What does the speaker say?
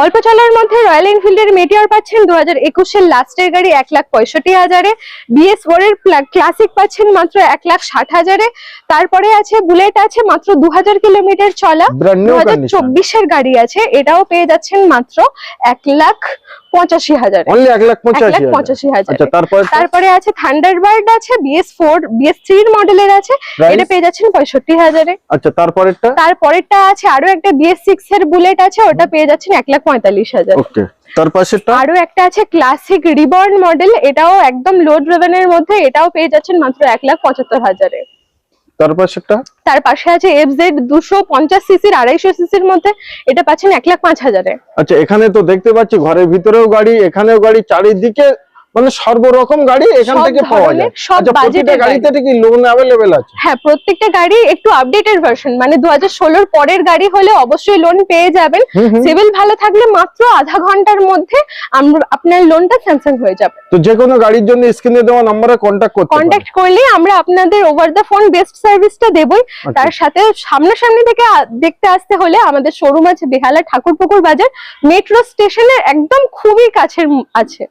অল্প চলার মধ্যে রয়্যাল এনফিল্ডের মেটিওর পাচ্ছেন 2021 এর লাস্টের গাড়ি 1,65,000-এ। BS4 এর ক্লাসিক পাচ্ছেন মাত্র 1,60,000-এ। তারপরে আছে বুলেট আছে মাত্র 2000 কিলোমিটার চলা, 2024 এর গাড়ি আছে, এটাও পেয়ে যাচ্ছেন মাত্র 1,85,000-এ। অনলি 1,85,000। আচ্ছা, তারপরে আছে থান্ডারবার্ড আছে BS3 এর মডেলের আছে, এটা পেয়ে যাচ্ছেন 65,000-এ। আচ্ছা, তারপরেরটা আছে আরো একটা BS6 এর বুলেট আছে, ওটা পেয়ে যাচ্ছেন 1,45,000। ওকে, তারপাশেরটা আরো একটা আছে ক্লাসিক রিবর্ন মডেল, এটাও একদম লো ড্রিভেন এর মধ্যে, এটাও পেয়ে যাচ্ছেন মাত্র 1,75,000-এ। তার পাশে আছে FZ 250 সিসির 250 সিসির মধ্যে, এটা পাচ্ছেন 1,05,000-এ। আচ্ছা, এখানে তো দেখতে পাচ্ছি ঘরের ভিতরেও গাড়ি, এখানেও গাড়ি, চারিদিকে মানে সর্বরকম গাড়ি এখান থেকে পাওয়া যায়। আচ্ছা, প্রত্যেকটা গাড়িতে কি লোন अवेलेबल আছে? হ্যাঁ, প্রত্যেকটা গাড়ি একটু আপডেটেড ভার্সন, মানে 2016 পরের গাড়ি হলে অবশ্যই লোন পেয়ে যাবেন। সিভিল ভালো থাকলে মাত্র আধা ঘন্টার মধ্যে আপনার লোনটা স্যাংশন হয়ে যাবে। তো যে কোনো গাড়ির জন্য স্ক্রিনে দেওয়া নম্বরে কন্টাক্ট করলে আমরা আপনাদের ওভার দা ফোন বেস্ট সার্ভিসটা দেবই। তার সাথে সামনাসামনি থেকে দেখতে আসতে হলে আমাদের শোরুম আছে বেহালা ঠাকুরপুকুর বাজার, মেট্রো স্টেশনের একদম খুবই কাছের আছে।